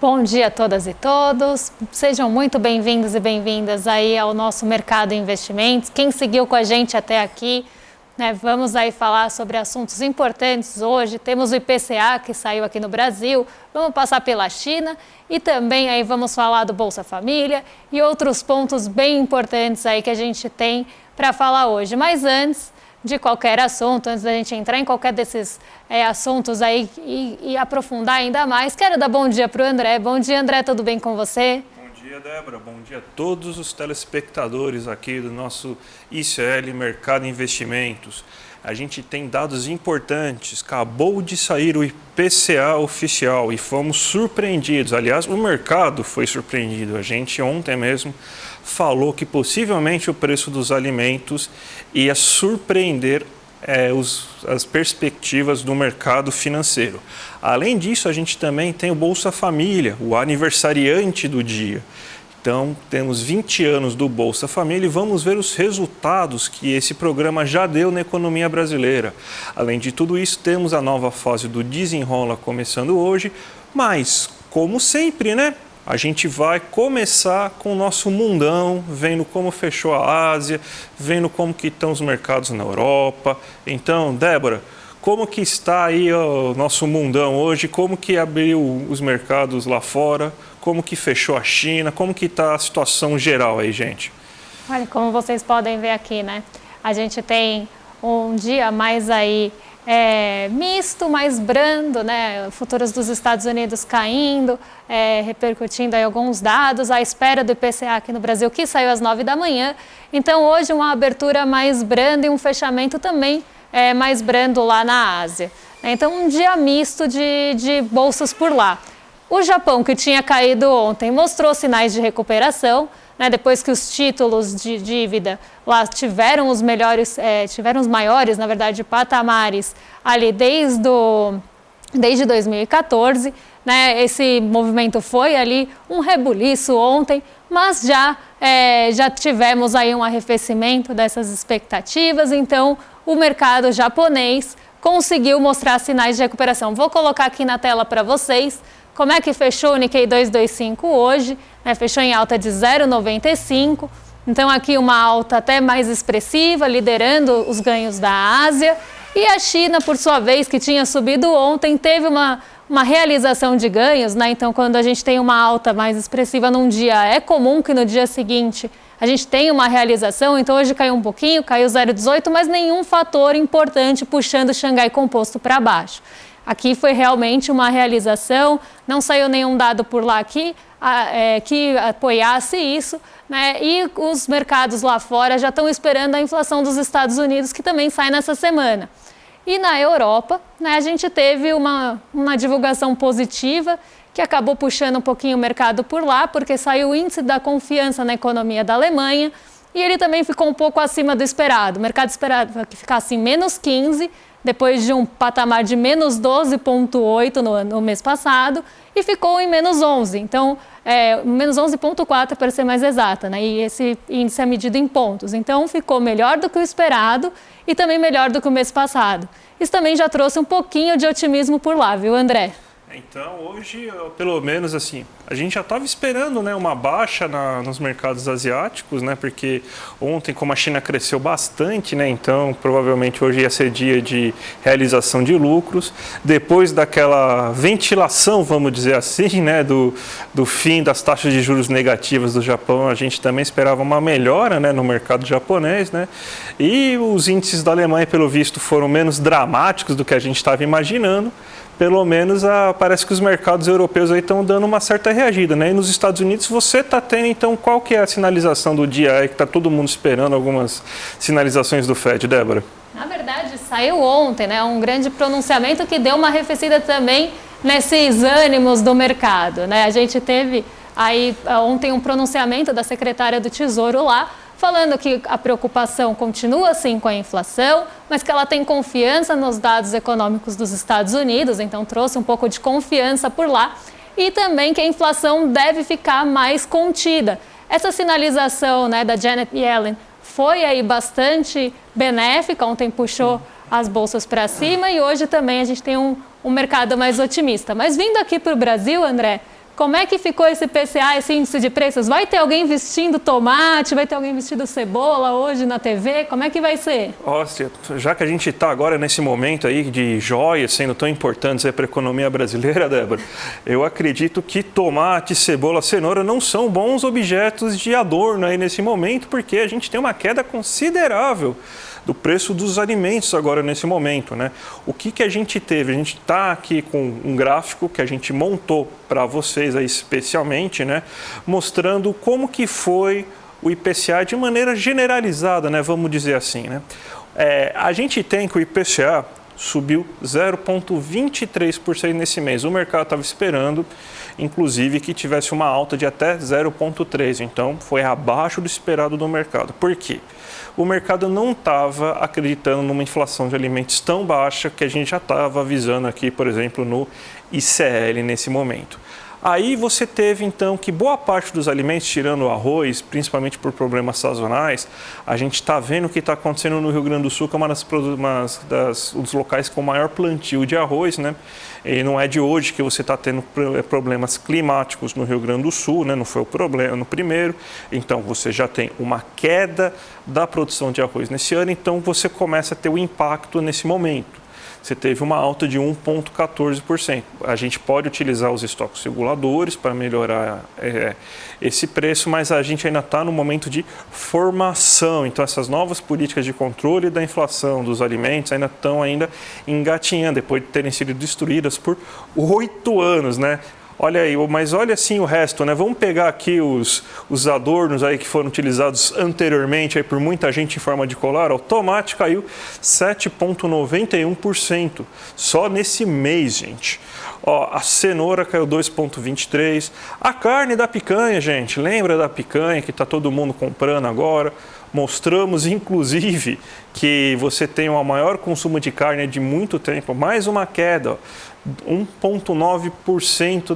Bom dia a todas e todos, sejam muito bem-vindos e bem-vindas aí ao nosso Mercado Investimentos. Quem seguiu com a gente até aqui, né, vamos aí falar sobre assuntos importantes hoje. Temos o IPCA que saiu aqui no Brasil, vamos passar pela China e também aí vamos falar do Bolsa Família e outros pontos bem importantes aí que a gente tem para falar hoje. Mas antes de qualquer assunto, antes da gente entrar em qualquer desses assuntos aí e aprofundar ainda mais, quero dar bom dia para o André. Bom dia, André, tudo bem com você? Bom dia, Débora. Bom dia a todos os telespectadores aqui do nosso ICL Mercado Investimentos. A gente tem dados importantes, acabou de sair o IPCA oficial e fomos surpreendidos. Aliás, o mercado foi surpreendido. A gente ontem mesmo falou que possivelmente o preço dos alimentos ia surpreender as perspectivas do mercado financeiro. Além disso, a gente também tem o Bolsa Família, o aniversariante do dia. Então, temos 20 anos do Bolsa Família e vamos ver os resultados que esse programa já deu na economia brasileira. Além de tudo isso, temos a nova fase do Desenrola começando hoje, mas, como sempre, né? A gente vai começar com o nosso mundão, vendo como fechou a Ásia, vendo como que estão os mercados na Europa. Então, Débora, como que está aí o nosso mundão hoje? Como que abriu os mercados lá fora? Como que fechou a China? Como que está a situação geral aí, gente? Olha, como vocês podem ver aqui, né? A gente tem um dia mais aí misto, mais brando, né? Futuros dos Estados Unidos caindo, repercutindo aí alguns dados, à espera do IPCA aqui no Brasil, que saiu às 9 da manhã. Então, hoje, uma abertura mais branda e um fechamento também mais brando lá na Ásia. Então, um dia misto de bolsas por lá. O Japão, que tinha caído ontem, mostrou sinais de recuperação, né, depois que os títulos de dívida lá tiveram os maiores, na verdade, patamares ali desde 2014. Né, esse movimento foi ali um rebuliço ontem, mas já tivemos aí um arrefecimento dessas expectativas, então o mercado japonês conseguiu mostrar sinais de recuperação. Vou colocar aqui na tela para vocês como é que fechou o Nikkei 225 hoje, né? Fechou em alta de 0,95, então aqui uma alta até mais expressiva, liderando os ganhos da Ásia. E a China, por sua vez, que tinha subido ontem, teve uma realização de ganhos, né? Então, quando a gente tem uma alta mais expressiva num dia, é comum que no dia seguinte a gente tenha uma realização. Então, hoje caiu um pouquinho, caiu 0,18, mas nenhum fator importante puxando o Xangai Composto para baixo. Aqui foi realmente uma realização, não saiu nenhum dado por lá que apoiasse isso, né? E os mercados lá fora já estão esperando a inflação dos Estados Unidos, que também sai nessa semana. E na Europa, né, a gente teve uma divulgação positiva que acabou puxando um pouquinho o mercado por lá, porque saiu o índice da confiança na economia da Alemanha e ele também ficou um pouco acima do esperado. O mercado esperava que ficasse em menos 15, depois de um patamar de menos 12,8 no mês passado, e ficou em menos 11. Então, menos 11,4 para ser mais exata, né? E esse índice é medido em pontos. Então, ficou melhor do que o esperado e também melhor do que o mês passado. Isso também já trouxe um pouquinho de otimismo por lá, viu, André? Então, hoje, pelo menos assim, a gente já estava esperando, né, uma baixa nos mercados asiáticos, né, porque ontem, como a China cresceu bastante, né, então provavelmente hoje ia ser dia de realização de lucros. Depois daquela ventilação, vamos dizer assim, né, do fim das taxas de juros negativas do Japão, a gente também esperava uma melhora, né, no mercado japonês, né, e os índices da Alemanha, pelo visto, foram menos dramáticos do que a gente estava imaginando. Pelo menos parece que os mercados europeus aí estão dando uma certa reagida, né? E nos Estados Unidos você está tendo, então, qual que é a sinalização do dia aí, que está todo mundo esperando algumas sinalizações do Fed, Débora? Na verdade, saiu ontem, né? Um grande pronunciamento que deu uma arrefecida também nesses ânimos do mercado, né? A gente teve aí ontem um pronunciamento da secretária do Tesouro lá, falando que a preocupação continua sim com a inflação, mas que ela tem confiança nos dados econômicos dos Estados Unidos, então trouxe um pouco de confiança por lá, e também que a inflação deve ficar mais contida. Essa sinalização, né, da Janet Yellen foi aí bastante benéfica, ontem puxou as bolsas para cima e hoje também a gente tem um mercado mais otimista. Mas vindo aqui para o Brasil, André, Como é que ficou esse IPCA, esse índice de preços? Vai ter alguém vestindo tomate? Vai ter alguém vestindo cebola hoje na TV? Como é que vai ser? Óssia, já que a gente está agora nesse momento aí de joias sendo tão importantes para a economia brasileira, Débora, eu acredito que tomate, cebola, cenoura não são bons objetos de adorno aí nesse momento, porque a gente tem uma queda considerável do preço dos alimentos agora nesse momento, né? O que a gente teve? A gente está aqui com um gráfico que a gente montou para vocês aí especialmente, né? Mostrando como que foi o IPCA de maneira generalizada, né? Vamos dizer assim, né? A gente tem que o IPCA subiu 0,23% nesse mês. O mercado estava esperando, inclusive, que tivesse uma alta de até 0,3%. Então, foi abaixo do esperado do mercado. Por quê? O mercado não estava acreditando numa inflação de alimentos tão baixa que a gente já estava avisando aqui, por exemplo, no ICL nesse momento. Aí você teve, então, que boa parte dos alimentos, tirando o arroz, principalmente por problemas sazonais, a gente está vendo o que está acontecendo no Rio Grande do Sul, que é um dos locais com maior plantio de arroz, né? E não é de hoje que você está tendo problemas climáticos no Rio Grande do Sul, né? Não foi o problema no primeiro. Então, você já tem uma queda da produção de arroz nesse ano, então você começa a ter o impacto nesse momento. Você teve uma alta de 1,14%. A gente pode utilizar os estoques reguladores para melhorar esse preço, mas a gente ainda está no momento de formação. Então, essas novas políticas de controle da inflação dos alimentos ainda estão engatinhando, depois de terem sido destruídas por 8 anos, né? Olha aí, mas olha assim o resto, né? Vamos pegar aqui os adornos aí que foram utilizados anteriormente aí por muita gente em forma de colar. O tomate caiu 7,91% só nesse mês, gente. Ó, a cenoura caiu 2,23%. A carne da picanha, gente, lembra da picanha que está todo mundo comprando agora? Mostramos, inclusive, que você tem o maior consumo de carne de muito tempo, mais uma queda, 1,9%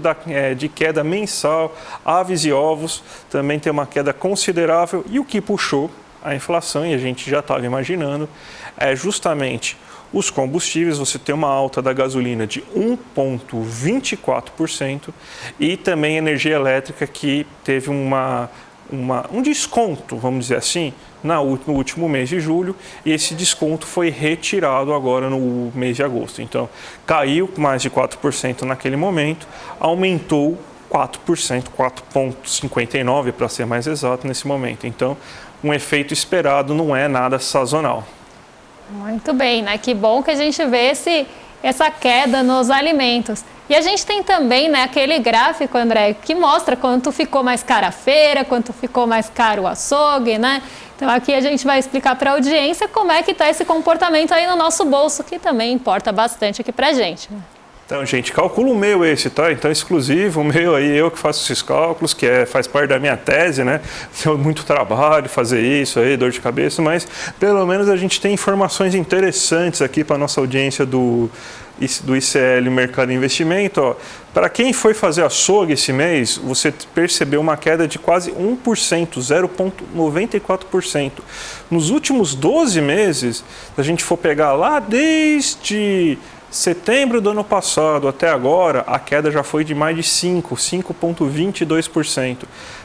de queda mensal. Aves e ovos também tem uma queda considerável, e o que puxou a inflação, e a gente já estava imaginando, é justamente os combustíveis. Você tem uma alta da gasolina de 1,24% e também energia elétrica, que teve um desconto, vamos dizer assim, no último mês de julho, e esse desconto foi retirado agora no mês de agosto. Então, caiu mais de 4% naquele momento, aumentou 4%, 4,59% para ser mais exato nesse momento. Então, um efeito esperado, não é nada sazonal. Muito bem, né? Que bom que a gente vê essa queda nos alimentos. E a gente tem também, né, aquele gráfico, André, que mostra quanto ficou mais cara a feira, quanto ficou mais caro o açougue, né? Então aqui a gente vai explicar para a audiência como é que está esse comportamento aí no nosso bolso, que também importa bastante aqui para a gente, né? Então, gente, cálculo meu esse, tá? Então, exclusivo, meu aí, eu que faço esses cálculos, que faz parte da minha tese, né? Tem muito trabalho fazer isso aí, dor de cabeça, mas pelo menos a gente tem informações interessantes aqui para a nossa audiência do ICL Mercado e Investimento. Para quem foi fazer açougue esse mês, você percebeu uma queda de quase 1%, 0,94%. Nos últimos 12 meses, se a gente for pegar lá desde setembro do ano passado até agora, a queda já foi de mais de 5,22%.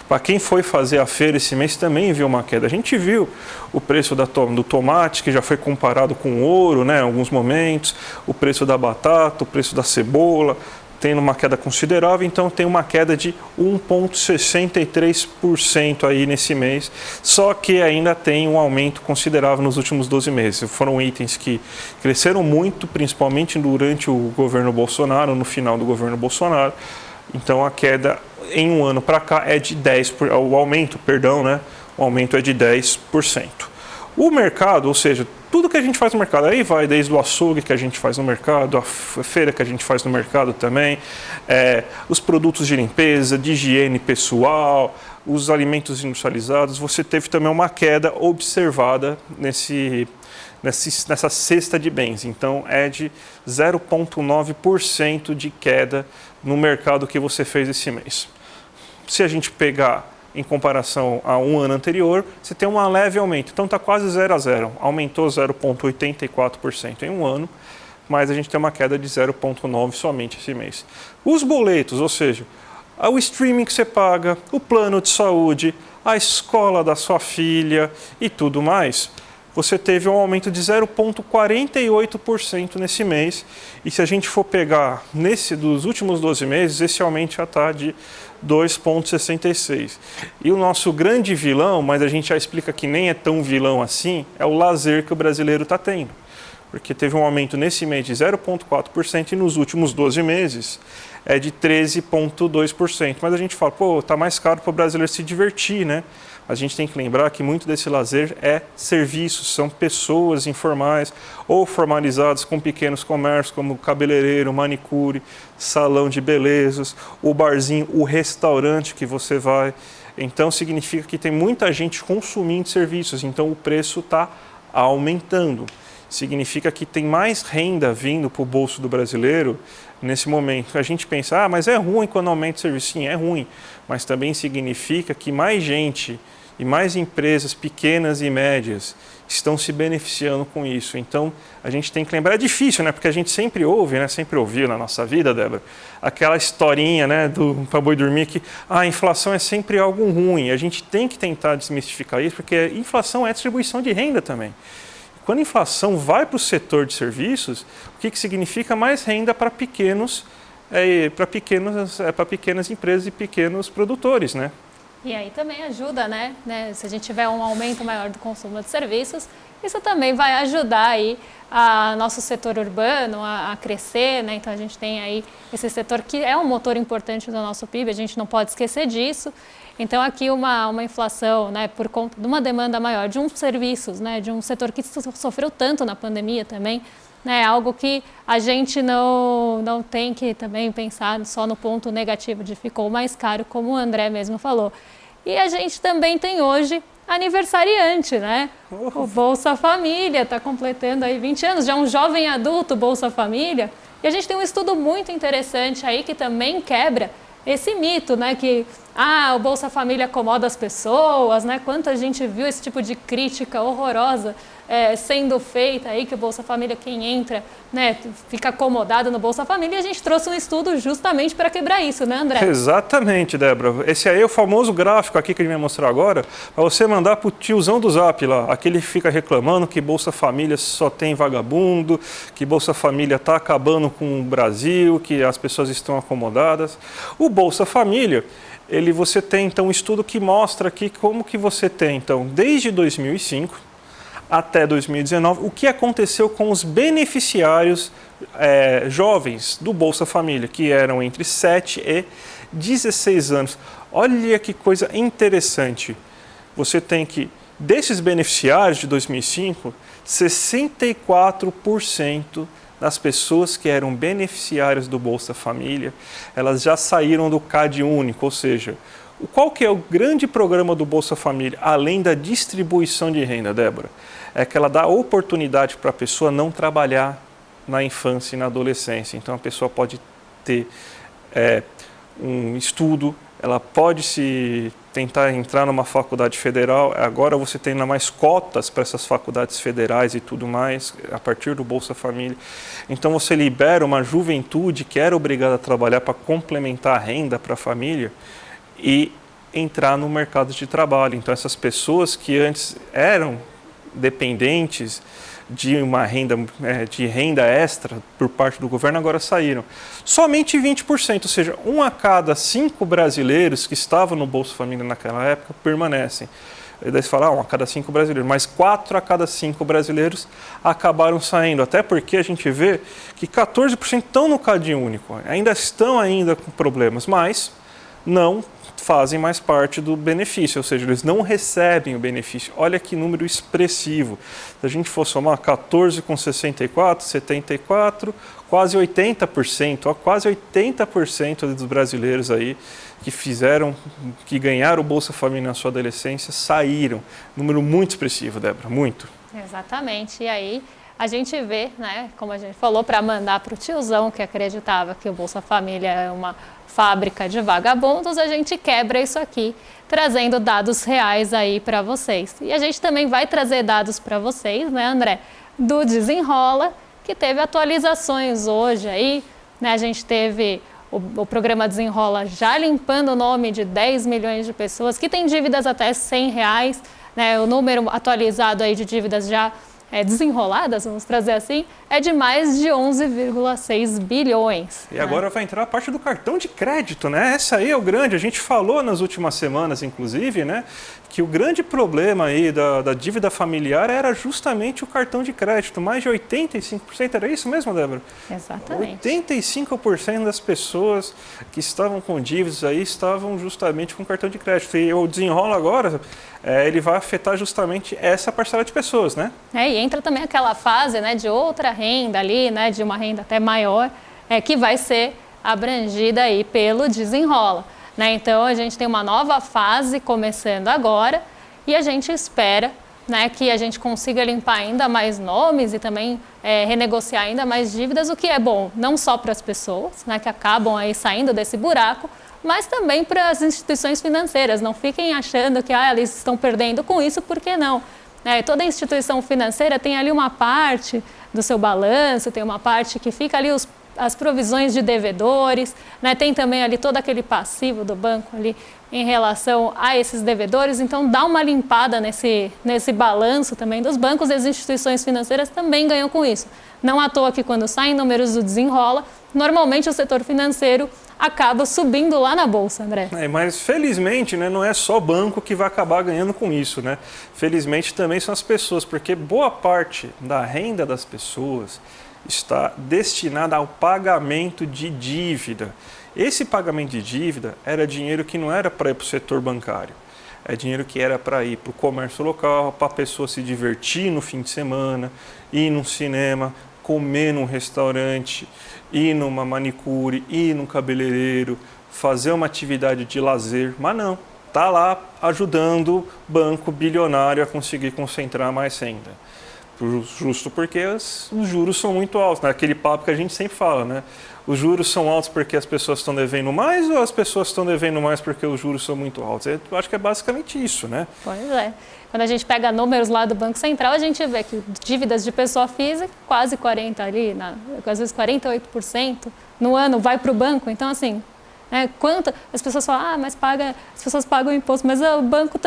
Para quem foi fazer a feira esse mês também viu uma queda. A gente viu o preço do tomate, que já foi comparado com ouro, né, em alguns momentos, o preço da batata, o preço da cebola, tendo uma queda considerável. Então tem uma queda de 1,63% aí nesse mês, só que ainda tem um aumento considerável nos últimos 12 meses. Foram itens que cresceram muito, principalmente durante o governo Bolsonaro, no final do governo Bolsonaro. Então a queda em um ano para cá é de 10%, o aumento é de 10%. O mercado, ou seja, tudo que a gente faz no mercado, aí vai desde o açougue que a gente faz no mercado, a feira que a gente faz no mercado também, os produtos de limpeza, de higiene pessoal, os alimentos industrializados. Você teve também uma queda observada nessa cesta de bens. Então, é de 0,9% de queda no mercado que você fez esse mês. Se a gente pegar em comparação a um ano anterior, você tem um leve aumento. Então, está quase 0 a 0. Aumentou 0,84% em um ano, mas a gente tem uma queda de 0,9% somente esse mês. Os boletos, ou seja, o streaming que você paga, o plano de saúde, a escola da sua filha e tudo mais, você teve um aumento de 0,48% nesse mês. E se a gente for pegar dos últimos 12 meses, esse aumento já está de 2,66%. E o nosso grande vilão, mas a gente já explica que nem é tão vilão assim, é o lazer que o brasileiro está tendo. Porque teve um aumento nesse mês de 0,4% e nos últimos 12 meses é de 13,2%. Mas a gente fala, está mais caro para o brasileiro se divertir, né? A gente tem que lembrar que muito desse lazer é serviços, são pessoas informais ou formalizadas com pequenos comércios, como cabeleireiro, manicure, salão de belezas, o barzinho, o restaurante que você vai. Então, significa que tem muita gente consumindo serviços, então o preço está aumentando. Significa que tem mais renda vindo para o bolso do brasileiro nesse momento. A gente pensa, mas é ruim quando aumenta o serviço. Sim, é ruim, mas também significa que mais gente e mais empresas pequenas e médias estão se beneficiando com isso. Então, a gente tem que lembrar, é difícil, né? Porque a gente sempre ouve, né? Sempre ouviu na nossa vida, Débora, aquela historinha, né, do para boi dormir, que a inflação é sempre algo ruim. A gente tem que tentar desmistificar isso, porque inflação é distribuição de renda também. Quando a inflação vai para o setor de serviços, o que significa? Mais renda para pequenas empresas e pequenos produtores, né? E aí também ajuda, né? Se a gente tiver um aumento maior do consumo de serviços, isso também vai ajudar aí a nosso setor urbano a crescer, né? Então a gente tem aí esse setor que é um motor importante do nosso PIB, a gente não pode esquecer disso. Então aqui uma inflação, né, por conta de uma demanda maior de uns serviços, né, de um setor que sofreu tanto na pandemia também, né, algo que a gente não tem que também pensar só no ponto negativo de ficou mais caro, como o André mesmo falou. E a gente também tem hoje aniversariante, né? O Bolsa Família está completando aí 20 anos, já um jovem adulto Bolsa Família. E a gente tem um estudo muito interessante aí que também quebra esse mito, né, que o Bolsa Família acomoda as pessoas, né? Quanta gente viu esse tipo de crítica horrorosa sendo feita aí, que o Bolsa Família, quem entra, né, fica acomodado no Bolsa Família, e a gente trouxe um estudo justamente para quebrar isso, né, André? Exatamente, Débora. Esse aí é o famoso gráfico aqui que ele vai mostrar agora, para você mandar para o tiozão do Zap lá, aquele que fica reclamando que Bolsa Família só tem vagabundo, que Bolsa Família está acabando com o Brasil, que as pessoas estão acomodadas. O Bolsa Família, você tem então um estudo que mostra aqui como que você tem, então, desde 2005 até 2019, o que aconteceu com os beneficiários jovens do Bolsa Família, que eram entre 7 e 16 anos. Olha que coisa interessante. Você tem que, desses beneficiários de 2005, 64% das pessoas que eram beneficiárias do Bolsa Família, elas já saíram do CAD único, ou seja, qual que é o grande programa do Bolsa Família, além da distribuição de renda, Débora? É que ela dá oportunidade para a pessoa não trabalhar na infância e na adolescência. Então, a pessoa pode ter um estudo, ela pode tentar entrar numa faculdade federal. Agora você tem mais cotas para essas faculdades federais e tudo mais, a partir do Bolsa Família. Então, você libera uma juventude que era obrigada a trabalhar para complementar a renda para a família e entrar no mercado de trabalho. Então, essas pessoas que antes eram dependentes de uma renda, de renda extra por parte do governo, agora saíram. Somente 20%, ou seja, 1 a cada 5 brasileiros que estavam no Bolsa Família naquela época permanecem. Daí você fala, 1 a cada 5 brasileiros, mas 4 a cada 5 brasileiros acabaram saindo, até porque a gente vê que 14% estão no CAD único, ainda estão com problemas, mas não fazem mais parte do benefício, ou seja, eles não recebem o benefício. Olha que número expressivo. Se a gente for somar 14 com 64, 74, quase 80%, quase 80% dos brasileiros aí que ganharam o Bolsa Família na sua adolescência, saíram. Número muito expressivo, Débora, muito. Exatamente, e aí a gente vê, né, como a gente falou, para mandar para o tiozão que acreditava que o Bolsa Família é uma fábrica de vagabundos, a gente quebra isso aqui, trazendo dados reais aí para vocês. E a gente também vai trazer dados para vocês, né, André, do Desenrola, que teve atualizações hoje aí, né, a gente teve o programa Desenrola já limpando o nome de 10 milhões de pessoas que têm dívidas até R$100, né? O número atualizado aí de dívidas já desenroladas, vamos trazer assim, é de mais de 11,6 bilhões. E agora vai entrar a parte do cartão de crédito, né? Essa aí é o grande, a gente falou nas últimas semanas, inclusive, né? Que o grande problema aí da dívida familiar era justamente o cartão de crédito. Mais de 85%, era isso mesmo, Débora? Exatamente. 85% das pessoas que estavam com dívidas aí estavam justamente com cartão de crédito. E o Desenrola agora, ele vai afetar justamente essa parcela de pessoas, né? E entra também aquela fase, né, de outra renda ali, né, de uma renda até maior, que vai ser abrangida aí pelo Desenrola. Né? Então, a gente tem uma nova fase começando agora e a gente espera, né, que a gente consiga limpar ainda mais nomes e também renegociar ainda mais dívidas, o que é bom não só para as pessoas, né, que acabam aí saindo desse buraco, mas também para as instituições financeiras. Não fiquem achando que eles estão perdendo com isso, por que não? Toda instituição financeira tem ali uma parte do seu balanço, tem uma parte que fica ali as provisões de devedores, né? Tem também ali todo aquele passivo do banco ali em relação a esses devedores, então dá uma limpada nesse balanço também dos bancos e as instituições financeiras também ganham com isso. Não à toa que quando saem números do Desenrola, normalmente o setor financeiro acaba subindo lá na Bolsa, André. Mas felizmente, né, não é só banco que vai acabar ganhando com isso, né? Felizmente também são as pessoas, porque boa parte da renda das pessoas está destinada ao pagamento de dívida. Esse pagamento de dívida era dinheiro que não era para ir para o setor bancário. É dinheiro que era para ir para o comércio local, para a pessoa se divertir no fim de semana, ir num cinema, comer num restaurante, ir numa manicure, ir num cabeleireiro, fazer uma atividade de lazer, mas não, está lá ajudando o banco bilionário a conseguir concentrar mais renda. Justo porque os juros são muito altos, né? Aquele papo que a gente sempre fala, né? Os juros são altos porque as pessoas estão devendo mais ou as pessoas estão devendo mais porque os juros são muito altos? Eu acho que é basicamente isso, né? Pois é. Quando a gente pega números lá do Banco Central, a gente vê que dívidas de pessoa física, quase 40% ali, às vezes 48% no ano vai para o banco. Então, assim, quanto as pessoas falam, mas as pessoas pagam imposto, mas o banco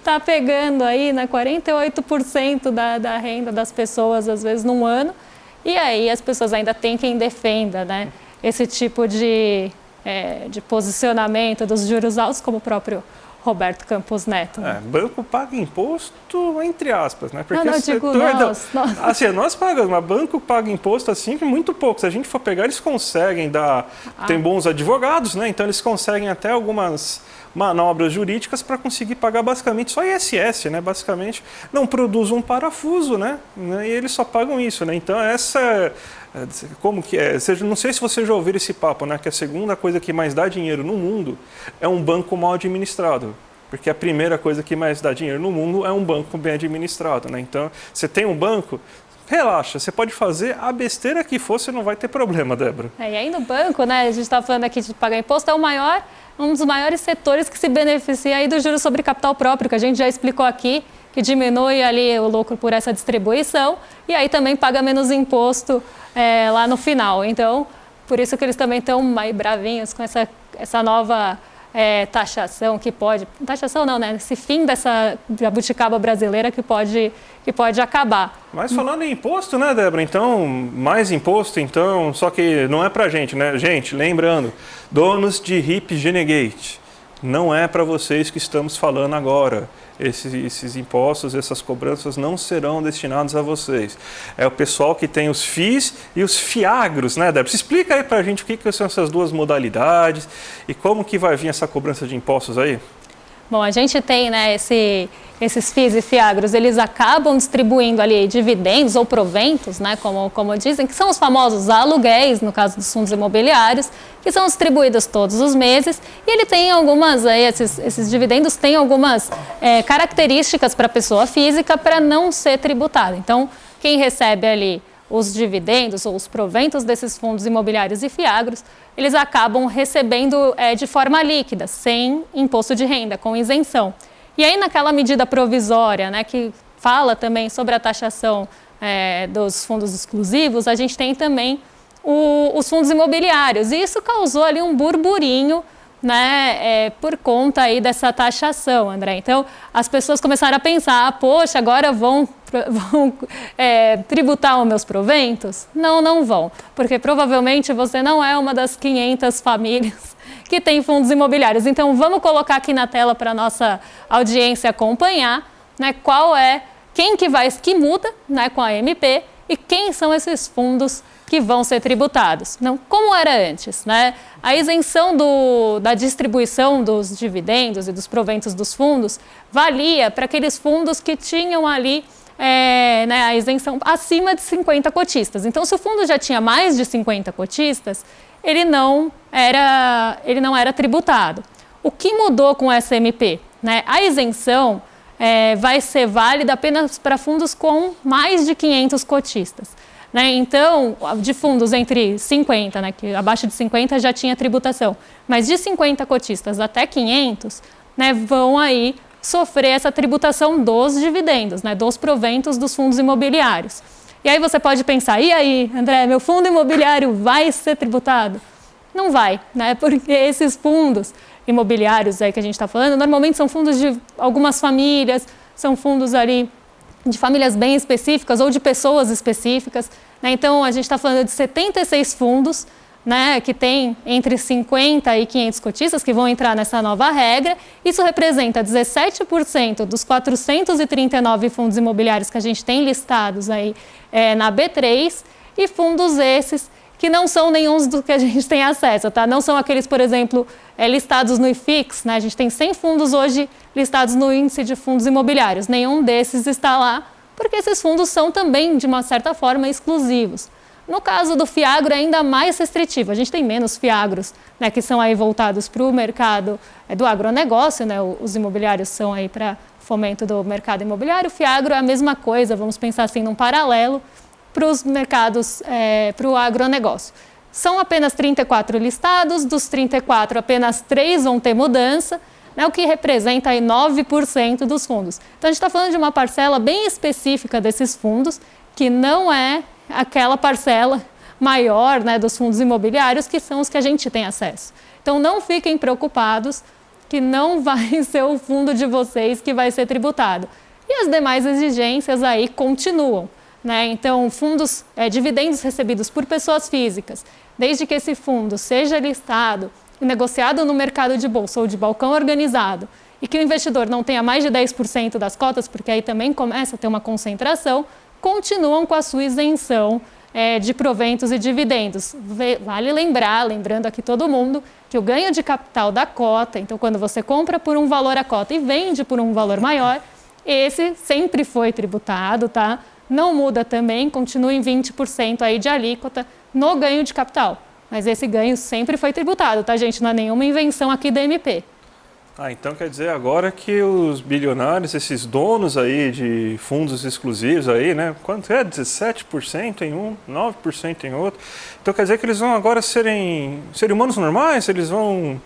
tá pegando aí, né, 48% da renda das pessoas, às vezes, num ano. E aí as pessoas ainda têm quem defenda, né, esse tipo de posicionamento dos juros altos, como o próprio Roberto Campos Neto. Banco paga imposto, entre aspas, né? Porque nós pagamos, mas banco paga imposto assim muito pouco. Se a gente for pegar, eles conseguem tem bons advogados, né? Então eles conseguem até algumas manobras jurídicas para conseguir pagar basicamente só ISS, né? Basicamente não produz um parafuso, né? E eles só pagam isso, né? Então como que é? Não sei se você já ouviu esse papo, né? Que a segunda coisa que mais dá dinheiro no mundo é um banco mal administrado. Porque a primeira coisa que mais dá dinheiro no mundo é um banco bem administrado, né? Então, você tem um banco, relaxa, você pode fazer a besteira que for, você não vai ter problema, Débora. E aí no banco, né? A gente está falando aqui de pagar imposto, é um dos maiores setores que se beneficia aí do juros sobre capital próprio, que a gente já explicou aqui, que diminui ali o lucro por essa distribuição e aí também paga menos imposto lá no final. Então, por isso que eles também estão mais bravinhos com essa nova taxação que pode... Taxação não, né? Esse fim dessa jabuticaba brasileira que pode acabar. Mas falando em imposto, né, Débora? Então, mais imposto, então, só que não é pra gente, né? Gente, lembrando, donos de RIP Genegate, não é para vocês que estamos falando agora. Esses impostos, essas cobranças não serão destinados a vocês. É o pessoal que tem os FIIs e os FIAGROS, né, Débora? Você explica aí para a gente o que são essas duas modalidades e como que vai vir essa cobrança de impostos aí? Bom, a gente tem, né, esses FIIs e FIAGROS, eles acabam distribuindo ali dividendos ou proventos, né, como dizem, que são os famosos aluguéis, no caso dos fundos imobiliários, que são distribuídos todos os meses, e ele tem algumas, esses dividendos têm algumas características para a pessoa física para não ser tributado. Então, quem recebe ali os dividendos ou os proventos desses fundos imobiliários e FIAGROS, eles acabam recebendo de forma líquida, sem imposto de renda, com isenção. E aí, naquela medida provisória, né, que fala também sobre a taxação dos fundos exclusivos, a gente tem também os fundos imobiliários. E isso causou ali um burburinho, né, por conta aí dessa taxação, André. Então, as pessoas começaram a pensar, poxa, agora vão tributar os meus proventos? Não, não vão, porque provavelmente você não é uma das 500 famílias que tem fundos imobiliários. Então, vamos colocar aqui na tela para a nossa audiência acompanhar, né, que muda, né, com a MP e quem são esses fundos que vão ser tributados. Não, como era antes, né? A isenção da distribuição dos dividendos e dos proventos dos fundos valia para aqueles fundos que tinham ali né, a isenção acima de 50 cotistas. Então, se o fundo já tinha mais de 50 cotistas, ele não era tributado. O que mudou com essa MP? Né? A isenção vai ser válida apenas para fundos com mais de 500 cotistas. Né? Então, de fundos entre 50, né, que abaixo de 50 já tinha tributação, mas de 50 cotistas até 500, né, vão aí sofrer essa tributação dos dividendos, né, dos proventos dos fundos imobiliários. E aí você pode pensar, e aí, André, meu fundo imobiliário vai ser tributado? Não vai, né, porque esses fundos imobiliários aí que a gente está falando, normalmente são fundos de algumas famílias, são fundos ali de famílias bem específicas ou de pessoas específicas, né? Então, a gente está falando de 76 fundos, né, que tem entre 50 e 500 cotistas que vão entrar nessa nova regra. Isso representa 17% dos 439 fundos imobiliários que a gente tem listados aí na B3 e fundos esses que não são nenhum dos que a gente tem acesso, tá? Não são aqueles, por exemplo, listados no IFIX, né? A gente tem 100 fundos hoje listados no índice de fundos imobiliários. Nenhum desses está lá, porque esses fundos são também, de uma certa forma, exclusivos. No caso do FIAGRO, é ainda mais restritivo. A gente tem menos FIAGROs, né, que são aí voltados para o mercado do agronegócio, né? Os imobiliários são aí para fomento do mercado imobiliário. O FIAGRO é a mesma coisa, vamos pensar assim, num paralelo para os mercados, para o agronegócio. São apenas 34 listados, dos 34, apenas 3 vão ter mudança, né, o que representa aí 9% dos fundos. Então, a gente está falando de uma parcela bem específica desses fundos, que não é aquela parcela maior, né, dos fundos imobiliários, que são os que a gente tem acesso. Então, não fiquem preocupados que não vai ser o fundo de vocês que vai ser tributado. E as demais exigências aí continuam. Né? Então, fundos, dividendos recebidos por pessoas físicas, desde que esse fundo seja listado e negociado no mercado de bolsa ou de balcão organizado e que o investidor não tenha mais de 10% das cotas, porque aí também começa a ter uma concentração, continuam com a sua isenção de proventos e dividendos. Vale lembrando aqui todo mundo, que o ganho de capital da cota, então quando você compra por um valor a cota e vende por um valor maior, esse sempre foi tributado, tá? Não muda também, continua em 20% aí de alíquota no ganho de capital. Mas esse ganho sempre foi tributado, tá, gente? Não é nenhuma invenção aqui da MP. Então quer dizer agora que os bilionários, esses donos aí de fundos exclusivos aí, né? Quanto é? 17% em um, 9% em outro. Então quer dizer que eles vão agora serem humanos normais? Eles vão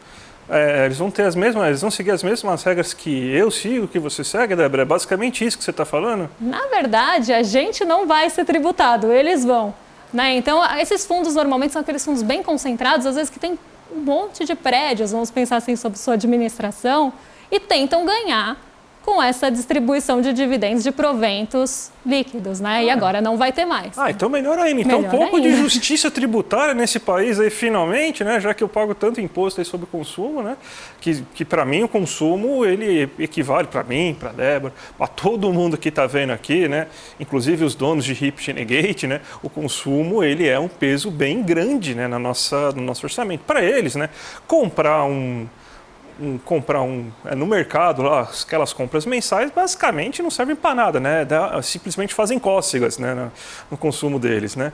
ter eles vão seguir as mesmas regras que eu sigo, que você segue, Débora? É basicamente isso que você está falando? Na verdade, a gente não vai ser tributado, eles vão. Né? Então, esses fundos normalmente são aqueles fundos bem concentrados, às vezes que tem um monte de prédios, vamos pensar assim, sobre sua administração, e tentam ganhar com essa distribuição de dividendos de proventos líquidos, né? E agora não vai ter mais. Então melhor ainda. Então melhor um pouco ainda. de justiça tributária nesse país aí finalmente, né? Já que eu pago tanto imposto aí sobre o consumo, né? Que para mim o consumo, ele equivale para mim, para Débora, para todo mundo que está vendo aqui, né? Inclusive os donos de Hip-Gate, né? O consumo, ele é um peso bem grande, né? No nosso orçamento. Para eles, né? Comprar no mercado, lá, aquelas compras mensais, basicamente não servem para nada, né? Simplesmente fazem cócegas, né, no consumo deles, né?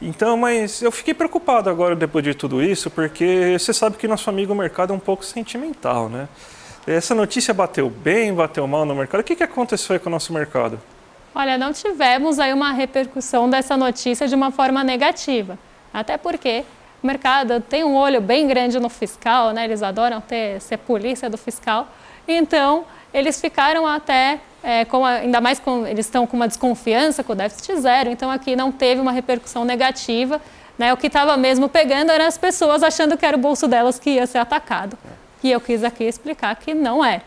Então, mas eu fiquei preocupado agora depois de tudo isso, porque você sabe que nosso amigo mercado é um pouco sentimental, né? Essa notícia bateu bem, bateu mal no mercado. O que aconteceu aí com o nosso mercado? Olha, não tivemos aí uma repercussão dessa notícia de uma forma negativa, até porque o mercado tem um olho bem grande no fiscal, né? Eles adoram ser polícia do fiscal. Então, eles ficaram até, ainda mais eles estão com uma desconfiança com o déficit zero. Então, aqui não teve uma repercussão negativa, né? O que estava mesmo pegando eram as pessoas achando que era o bolso delas que ia ser atacado. E eu quis aqui explicar que não é.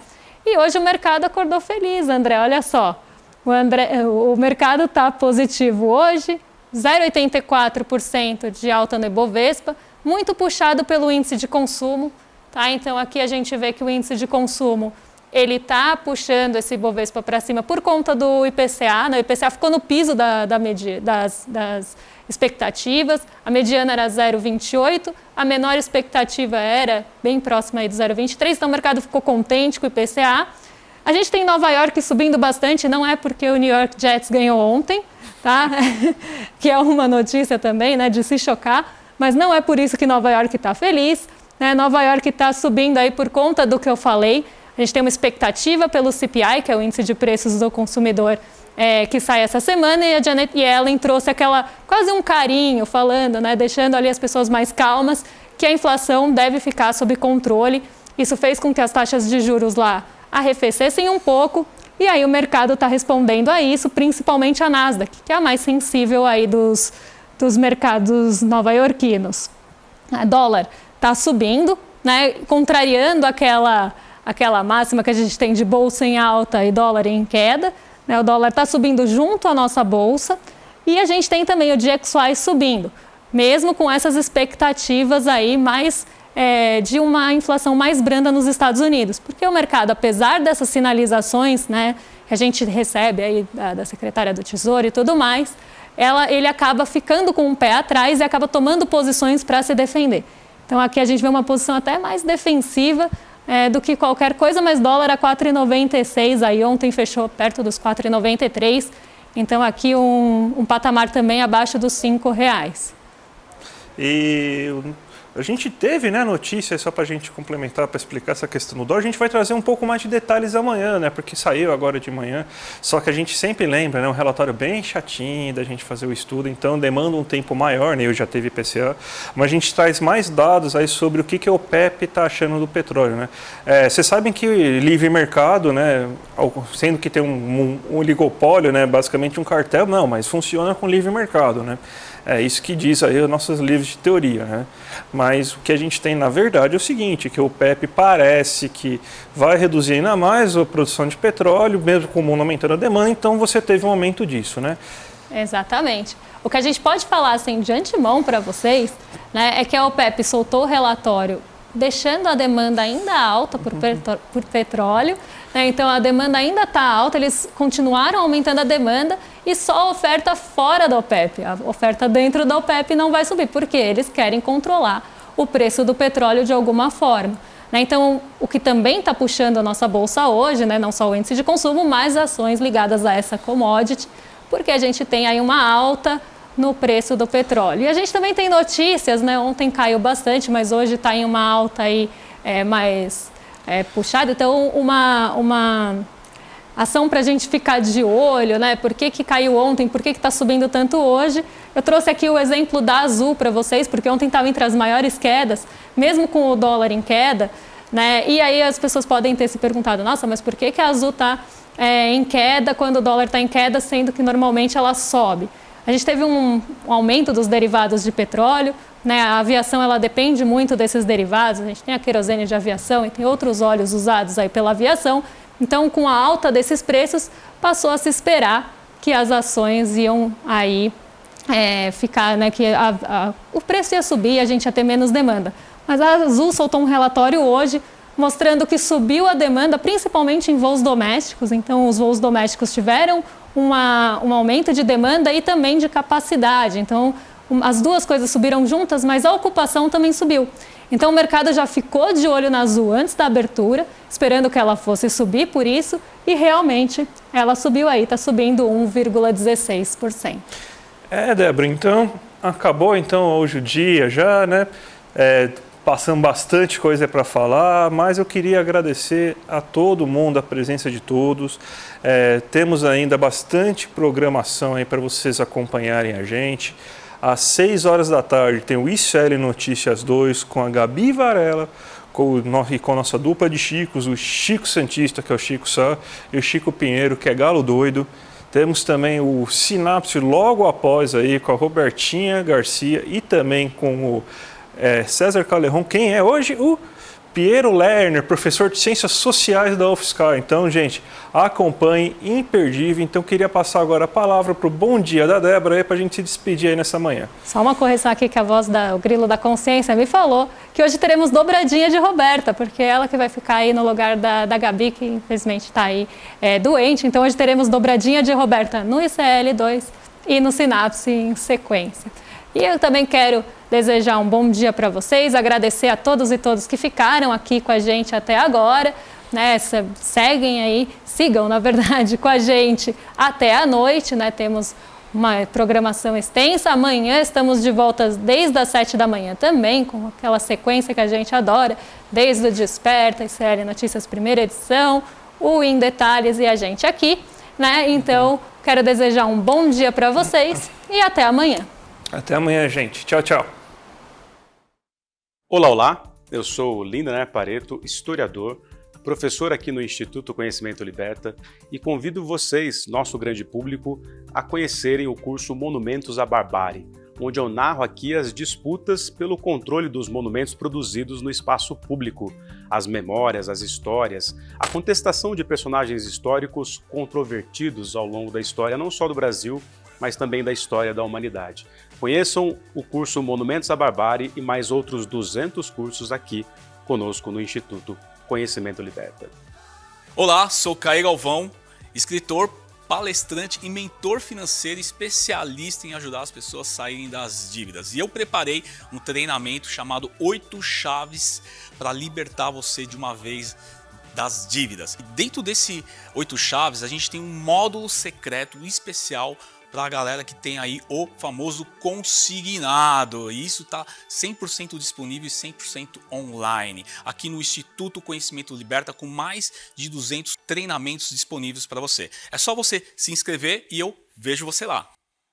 E hoje o mercado acordou feliz, André, olha só. O mercado está positivo hoje, 0,84% de alta no Ibovespa, muito puxado pelo índice de consumo. Tá? Então aqui a gente vê que o índice de consumo ele está puxando esse Ibovespa para cima por conta do IPCA. Né? O IPCA ficou no piso das expectativas, a mediana era 0,28, a menor expectativa era bem próxima aí do 0,23, então o mercado ficou contente com o IPCA. A gente tem Nova York subindo bastante, não é porque o New York Jets ganhou ontem, tá? Que é uma notícia também, né, de se chocar, mas não é por isso que Nova York está feliz. Né? Nova York está subindo aí por conta do que eu falei. A gente tem uma expectativa pelo CPI, que é o índice de preços do consumidor, que sai essa semana, e a Janet Yellen trouxe quase um carinho falando, né, deixando ali as pessoas mais calmas, que a inflação deve ficar sob controle. Isso fez com que as taxas de juros lá arrefecessem um pouco, e aí o mercado está respondendo a isso, principalmente a Nasdaq, que é a mais sensível aí dos mercados nova-iorquinos. O dólar está subindo, né, contrariando aquela máxima que a gente tem de bolsa em alta e dólar em queda. Né, o dólar está subindo junto à nossa bolsa, e a gente tem também o DXY subindo, mesmo com essas expectativas aí mais de uma inflação mais branda nos Estados Unidos, porque o mercado, apesar dessas sinalizações, né, que a gente recebe aí da secretária do Tesouro e tudo mais, ele acaba ficando com um pé atrás e acaba tomando posições para se defender. Então aqui a gente vê uma posição até mais defensiva do que qualquer coisa, mas dólar a 4,96, aí ontem fechou perto dos 4,93, então aqui um patamar também abaixo dos R$5. E a gente teve, né, notícias, só para a gente complementar, para explicar essa questão do dólar. A gente vai trazer um pouco mais de detalhes amanhã, né, porque saiu agora de manhã. Só que a gente sempre lembra, né, um relatório bem chatinho da gente fazer o estudo, então demanda um tempo maior, né, eu já teve IPCA, mas a gente traz mais dados aí sobre o que o OPEP está achando do petróleo, né. Vocês sabem que o livre mercado, né, sendo que tem um oligopólio, né, basicamente um cartel, não, mas funciona com livre mercado, né. É isso que diz aí os nossos livros de teoria, né? Mas o que a gente tem na verdade é o seguinte, que o OPEP parece que vai reduzir ainda mais a produção de petróleo, mesmo com o mundo aumentando a demanda, então você teve um aumento disso, né? Exatamente. O que a gente pode falar assim, de antemão para vocês, né, é que a OPEP soltou o relatório deixando a demanda ainda alta por petróleo, né? Então a demanda ainda está alta, eles continuaram aumentando a demanda e só a oferta fora da OPEP, a oferta dentro da OPEP não vai subir, porque eles querem controlar o preço do petróleo de alguma forma. Né? Então o que também está puxando a nossa bolsa hoje, né, não só o índice de consumo, mas ações ligadas a essa commodity, porque a gente tem aí uma alta no preço do petróleo. E a gente também tem notícias, né? Ontem caiu bastante, mas hoje está em uma alta aí, mais puxada. Então, uma ação para a gente ficar de olho, né? Por que caiu ontem? Por que está subindo tanto hoje? Eu trouxe aqui o exemplo da Azul para vocês, porque ontem estava entre as maiores quedas, mesmo com o dólar em queda, né? E aí as pessoas podem ter se perguntado, nossa, mas por que a Azul está em queda quando o dólar está em queda, sendo que normalmente ela sobe? A gente teve um aumento dos derivados de petróleo, né? A aviação ela depende muito desses derivados, a gente tem a querosene de aviação e tem outros óleos usados aí pela aviação. Então, com a alta desses preços, passou a se esperar que as ações iam aí ficar, né, que o preço ia subir e a gente ia ter menos demanda. Mas a Azul soltou um relatório hoje mostrando que subiu a demanda, principalmente em voos domésticos. Então, os voos domésticos tiveram um aumento de demanda e também de capacidade. Então, as duas coisas subiram juntas, mas a ocupação também subiu. Então, o mercado já ficou de olho na Azul antes da abertura, esperando que ela fosse subir por isso, e realmente ela subiu aí, está subindo 1,16%. Débora, então, acabou então hoje o dia já, né? Passamos bastante coisa para falar, mas eu queria agradecer a todo mundo, a presença de todos. Temos ainda bastante programação aí para vocês acompanharem a gente. Às 6 horas da tarde tem o ICL Notícias 2 com a Gabi Varela com a nossa dupla de Chicos, o Chico Santista, que é o Chico Sá, e o Chico Pinheiro, que é Galo Doido. Temos também o Sinapse logo após aí com a Robertinha Garcia e também com o César Calerron. Quem é hoje? O Piero Lerner, professor de Ciências Sociais da UFSCar. Então, gente, acompanhe, imperdível. Então, queria passar agora a palavra para o bom dia da Débora aí para a gente se despedir aí nessa manhã. Só uma correção aqui que a voz o Grilo da Consciência me falou que hoje teremos dobradinha de Roberta, porque é ela que vai ficar aí no lugar da Gabi, que infelizmente está aí doente. Então, hoje teremos dobradinha de Roberta no ICL2 e no Sinapse em sequência. E eu também quero desejar um bom dia para vocês, agradecer a todos e todas que ficaram aqui com a gente até agora, né? Sigam, na verdade, com a gente até a noite, né? Temos uma programação extensa. Amanhã estamos de volta desde as 7 da manhã também, com aquela sequência que a gente adora, desde o Desperta, ICL Notícias primeira edição, o Em Detalhes e a gente aqui, né? Então, quero desejar um bom dia para vocês e até amanhã. Até amanhã, gente. Tchau, tchau. Olá, olá. Eu sou Lindener Pareto, historiador, professor aqui no Instituto Conhecimento Liberta e convido vocês, nosso grande público, a conhecerem o curso Monumentos à Barbárie, onde eu narro aqui as disputas pelo controle dos monumentos produzidos no espaço público, as memórias, as histórias, a contestação de personagens históricos controvertidos ao longo da história, não só do Brasil, mas também da história da humanidade. Conheçam o curso Monumentos à Barbárie e mais outros 200 cursos aqui conosco no Instituto Conhecimento Liberta. Olá, sou Caio Galvão, escritor, palestrante e mentor financeiro especialista em ajudar as pessoas a saírem das dívidas. E eu preparei um treinamento chamado 8 chaves para libertar você de uma vez das dívidas. E dentro desse 8 chaves, a gente tem um módulo secreto especial para a galera que tem aí o famoso consignado. E isso está 100% disponível e 100% online. Aqui no Instituto Conhecimento Liberta, com mais de 200 treinamentos disponíveis para você. É só você se inscrever e eu vejo você lá.